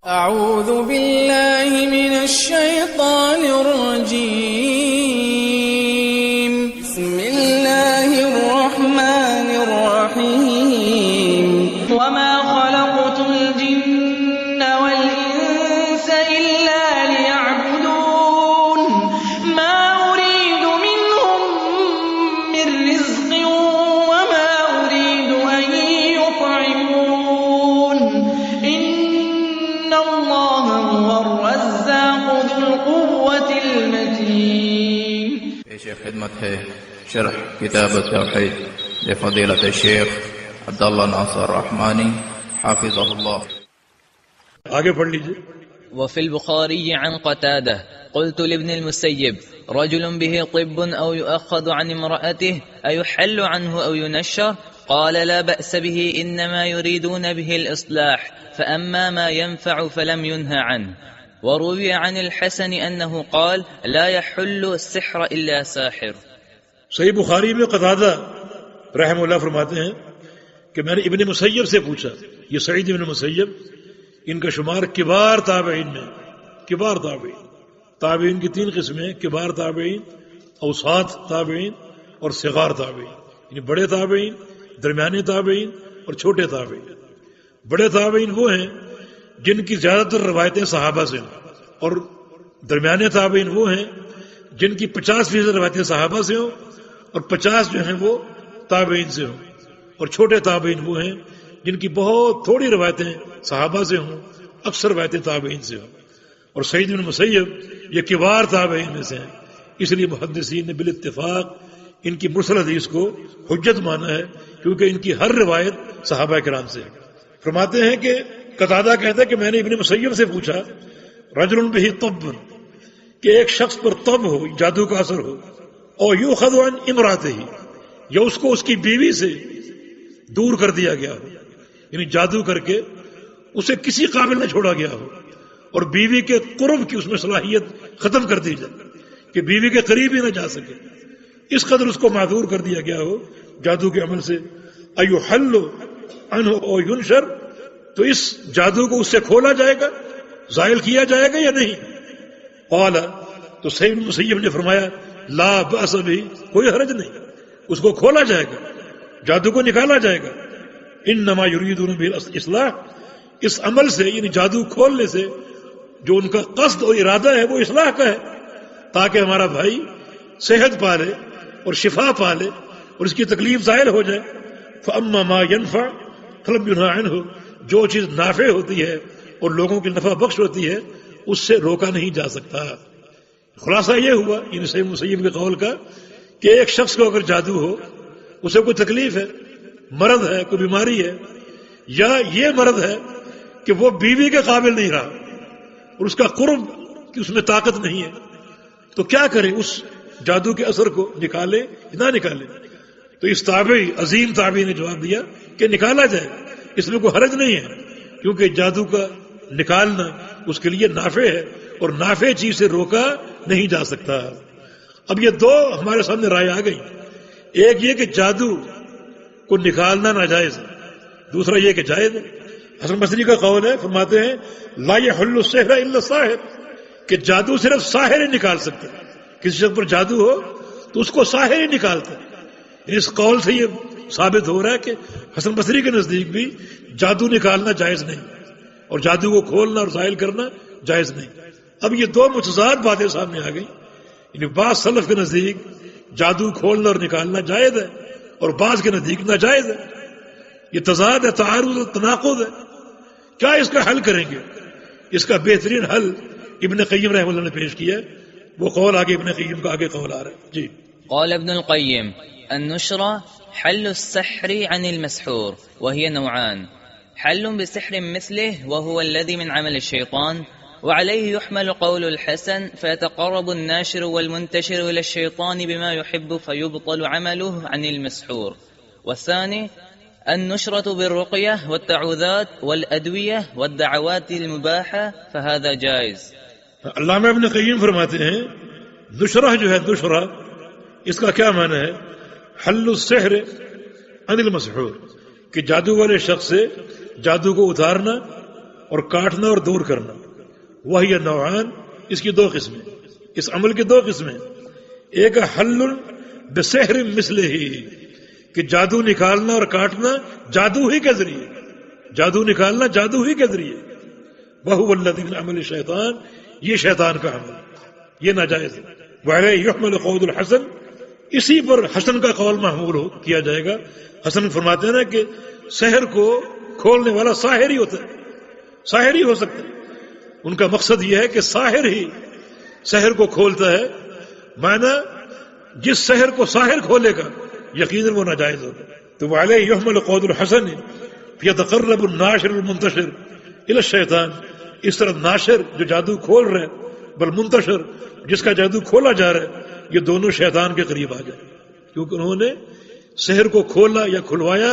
أعوذ بالله من الشيطان الرجيم. بسم الله الرحمن الرحيم. وما خلقت الجن والإنس إلا ليعبدون ما أريد منهم من رزق وما أريد أن يطعمون إن الله هو الرزاق ذو القوة المتين. پیش خدمت ہے شرح کتاب التوحید لفضیلۃ الشیخ عبداللہ ناصر رحمانی حافظہ اللہ. آگے پڑھ لیجیے. وفي البخاري عن قتادة قلت لابن المسيب رجل به طب أو يؤخذ عن امرأته أيحل عنه أو ينشر؟ قال لا بأس به إنما يريدون به الإصلاح فأما ما ينفع فلم ينهى عنه. وروي عن الحسن أنه قال لا يحل السحر إلا ساحر. صحیح بخاری میں قتادہ رحمہ اللہ فرماتے ہیں کہ میں نے ابن مسیب سے پوچھا. یہ سعید ابن مسیب، ان کا شمار کبار تابعین میں. کبار تابعین، تابعین کی تین قسمیں: کبار تابعین، اوساط تابعین اور صغار تابعین. یعنی بڑے تابعین، درمیانے تابعین اور چھوٹے تابعین. بڑے تابعین وہ ہیں جن کی زیادہ تر روایتیں صحابہ سے ہوں، اور درمیانے تابعین وہ ہیں جن کی 50% روایتیں صحابہ سے ہوں اور 50 جو ہیں وہ تابعین سے ہوں. اور چھوٹے تابعین وہ ہیں جن کی بہت تھوڑی روایتیں صحابہ سے ہوں، اکثر روایتیں تابعین سے ہوں. اور سعید بن مسیب یہ کبار تابعین میں سے ہیں. اس لیے محدثین نے بالاتفاق ان کی مرسل حدیث کو حجت مانا ہے، کیونکہ ان کی ہر روایت صحابہ کرام سے ہے. فرماتے ہیں کہ قتادہ کہتا ہے کہ میں نے ابن مسیب سے پوچھا رجل بہ طب، کہ ایک شخص پر طب ہو، جادو کا اثر ہو، اور یؤخذ عن امرأتہ، یا اس کو اس کی بیوی سے دور کر دیا گیا ہو، یعنی جادو کر کے اسے کسی قابل نہ چھوڑا گیا ہو، اور بیوی کے قرب کی اس میں صلاحیت ختم کر دی جائے کہ بیوی کے قریب ہی نہ جا سکے، اس قدر اس کو معذور کر دیا گیا ہو جادو کے عمل سے. ایحل عنہ او ینشر، تو اس جادو کو اس سے کھولا جائے گا، زائل کیا جائے گا یا نہیں؟ قال، تو سعید مسیب نے فرمایا لا بأس بھی، کوئی حرج نہیں، اس کو کھولا جائے گا، جادو کو نکالا جائے گا. انما یریدون بالاصلاح، اس عمل سے یعنی جادو کھولنے سے جو ان کا قصد اور ارادہ ہے وہ اصلاح کا ہے، تاکہ ہمارا بھائی صحت پالے اور شفا پالے اور اس کی تکلیف ظاہر ہو جائے. فاما ما ينفع فلم ينهى عنه، جو چیز نافع ہوتی ہے اور لوگوں کی نفع بخش ہوتی ہے اس سے روکا نہیں جا سکتا. خلاصہ یہ ہوا یعنی سعید مسیب کے قول کا کہ ایک شخص کو اگر جادو ہو، اسے کوئی تکلیف ہے، مرض ہے، کوئی بیماری ہے، یا یہ مرض ہے کہ وہ بیوی کے قابل نہیں رہا اور اس کا قرب کہ اس میں طاقت نہیں ہے، تو کیا کرے؟ اس جادو کے اثر کو نکالے یا نہ نکالے؟ تو اس تابعی، عظیم تابعی نے جواب دیا کہ نکالا جائے، اس میں کوئی حرج نہیں ہے، کیونکہ جادو کا نکالنا اس کے لیے نافع ہے اور نافع چیز سے روکا نہیں جا سکتا. اب یہ دو ہمارے سامنے رائے آ گئی. ایک یہ کہ جادو کو نکالنا ناجائز ہے، دوسرا یہ کہ جائز ہے. حسن بصری کا قول ہے، فرماتے ہیں لا يحل السحر الا الساحر، کہ جادو صرف ساحر ہی نکال سکتا ہے. کسی شخص پر جادو ہو تو اس کو ساحر ہی نکالتا ہے. اس قول سے یہ ثابت ہو رہا ہے کہ حسن بصری کے نزدیک بھی جادو نکالنا جائز نہیں اور جادو کو کھولنا اور زائل کرنا جائز نہیں. اب یہ دو متضاد باتیں سامنے آ گئی. یعنی بعض سلف کے نزدیک جادو کھولنا اور نکالنا جائز ہے اور بعض کے نزدیک ناجائز ہے. یہ تضاد ہے، تعارض اور تناقض ہے. کیا اس کا حل کریں گے؟ اس کا بہترین حل ابن قیم رحمہ اللہ نے پیش کیا ہے. وہ قول آگے ابن قیم کا آگے قول آ رہا ہے. جی. قال ابن القيم النشرة حل السحر عن المسحور، وهي نوعان: حل بسحر مثله وهو الذي من عمل الشيطان، وعليه يحمل قول الحسن فيتقرب الناشر والمنتشر إلى الشيطان بما يحب فيبطل عمله عن المسحور. والثاني النشرة بالرقية والتعوذات والأدوية والدعوات المباحة فهذا جائز. علامہ ابن قیم فرماتے ہیں نشرہ جو ہے، نشرہ اس کا کیا معنی ہے؟ حل السحر عن المسحور، کہ جادو والے شخص سے جادو کو اتارنا اور کاٹنا اور دور کرنا. وہی نوعان، اس کی دو قسمیں، اس عمل کی دو قسمیں. ایک حل بسحر مثلہ، کہ جادو نکالنا اور کاٹنا جادو ہی کے ذریعے، جادو نکالنا جادو ہی کے ذریعے. وہو الذی من عمل الشیطان، یہ شیطان کا عمل، یہ ناجائز ہے. وعلیہ یحمل قول الحسن، اسی پر حسن کا قول محمول کیا جائے گا. حسن فرماتے ہیں نا کہ سحر کو کھولنے والا ساحر ہی ہوتا ہے، ساحر ہی ہو سکتا ہے. ان کا مقصد یہ ہے کہ ساحر ہی سحر کو کھولتا ہے. معنی جس سحر کو ساحر کھولے گا یقیناً وہ ناجائز ہوگا. تو وعلیہ یحمل قول الحسن یتقرب الناشر المنتشر الی الشیطان. اس طرح ناشر جو جادو کھول رہے ہیں، بل منتشر جس کا جادو کھولا جا رہا ہے، یہ دونوں شیطان کے قریب آ جائے، کیونکہ انہوں نے سحر کو کھولا یا کھلوایا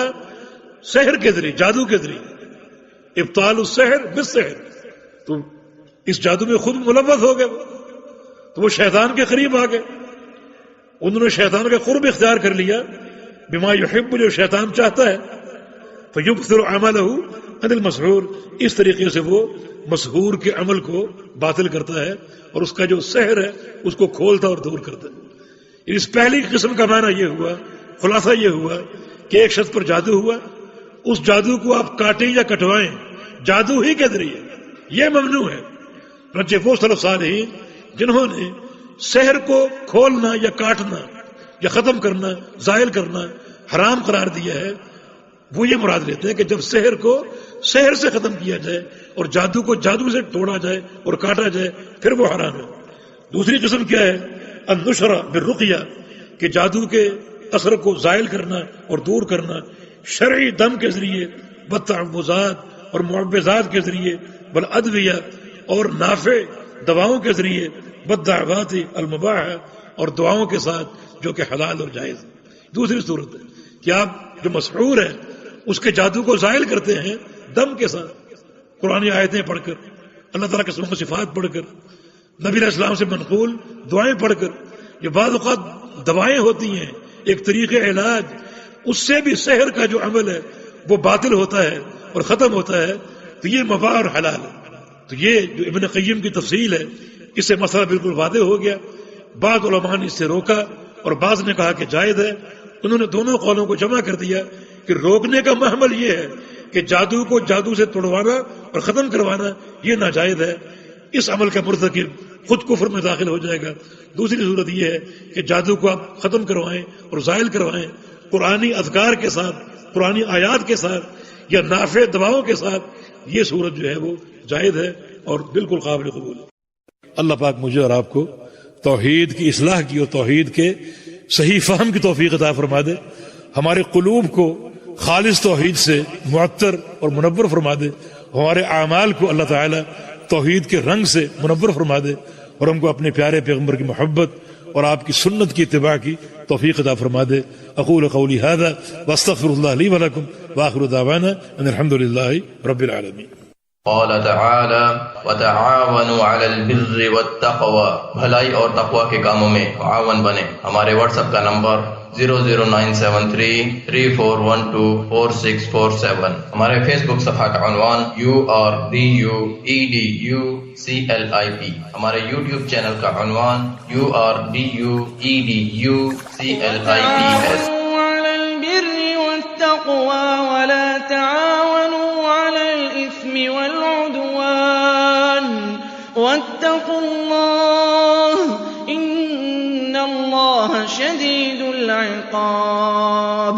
سحر کے ذریعے، جادو کے ذریعے. ابطال السحر بالسحر، تو اس جادو میں خود ملوث ہو گئے، تو وہ شیطان کے قریب آ گئے. انہوں نے شیطان کا قرب اختیار کر لیا بما یحب، جو شیطان چاہتا ہے. فیبطل عملہ عن المسحور، اس طریقے سے وہ مسحور کے عمل کو باطل کرتا ہے اور اس کا جو سحر ہے اس کو کھولتا اور دور کرتا ہے. اس پہلی قسم کا معنی یہ ہوا، خلاصہ یہ ہوا کہ ایک شخص پر جادو ہوا، اس جادو کو آپ کاٹیں یا کٹوائیں جادو ہی کے ذریعے، یہ ممنوع ہے. رجے وہ سلف صالحین جنہوں نے سحر کو کھولنا یا کاٹنا یا ختم کرنا، زائل کرنا حرام قرار دیا ہے، وہ یہ مراد لیتے ہیں کہ جب سحر کو سحر سے ختم کیا جائے اور جادو کو جادو سے توڑا جائے اور کاٹا جائے پھر وہ حرام ہے. دوسری قسم کیا ہے؟ النشرہ بالرقیہ، کہ جادو کے اثر کو زائل کرنا اور دور کرنا شرعی دم کے ذریعے، بدتعوذات اور معوذات کے ذریعے، بل ادویہ اور نافع دواؤں کے ذریعے، بددعوات المباحہ اور دعاؤں کے ساتھ جو کہ حلال اور جائز. دوسری صورت ہے کہ آپ جو مسحور ہے اس کے جادو کو زائل کرتے ہیں دم کے ساتھ، قرآن آیتیں پڑھ کر، اللہ تعالیٰ کے اسماء و صفات پڑھ کر، نبی علیہ السلام سے منقول دعائیں پڑھ کر. یہ بعض اوقات دوائیں ہوتی ہیں، ایک طریقے علاج، اس سے بھی سحر کا جو عمل ہے وہ باطل ہوتا ہے اور ختم ہوتا ہے. تو یہ مباح اور حلال ہے. تو یہ جو ابن قیم کی تفصیل ہے، اس سے مسئلہ بالکل واضح ہو گیا. بعض علماء نے اس سے روکا اور بعض نے کہا کہ جائز ہے. انہوں نے دونوں قولوں کو جمع کر دیا کہ روکنے کا محمل یہ ہے کہ جادو کو جادو سے توڑوانا اور ختم کروانا یہ ناجائز ہے، اس عمل کا مرتکب خود کفر میں داخل ہو جائے گا. دوسری صورت یہ ہے کہ جادو کو آپ ختم کروائیں اور زائل کروائیں قرآنی اذکار کے ساتھ، قرآنی آیات کے ساتھ یا نافع دواؤں کے ساتھ، یہ صورت جو ہے وہ جائز ہے اور بالکل قابل قبول ہے. اللہ پاک مجھے اور آپ کو توحید کی اصلاح کی اور توحید کے صحیح فہم کی توفیق عطا فرما دے. ہمارے قلوب کو خالص توحید سے معطر اور منور فرما دے. ہمارے اعمال کو اللہ تعالی توحید کے رنگ سے منور فرما دے اور ہم کو اپنے پیارے پیغمبر کی محبت اور آپ کی سنت کی اتباع کی توفیق عطا فرما دے. اقول قولی ھذا واستغفر اللہ لی ولکم واخر دعوانا ان الحمد للہ رب العالمین. قال تعالی وتعاونوا علی البر والتقوی، بھلائی اور تقوی کے کاموں میں معاون بنے. ہمارے واٹس ایپ کا نمبر 0097334124647. ہمارے فیس بک صفحہ کا عنوان URDUEDUCLIP. ہمارے یوٹیوب چینل کا عنوان URDUEDUCLIP. ولا تعاونوا على الإثم والعدوان واتقوا الله إن الله شديد العقاب.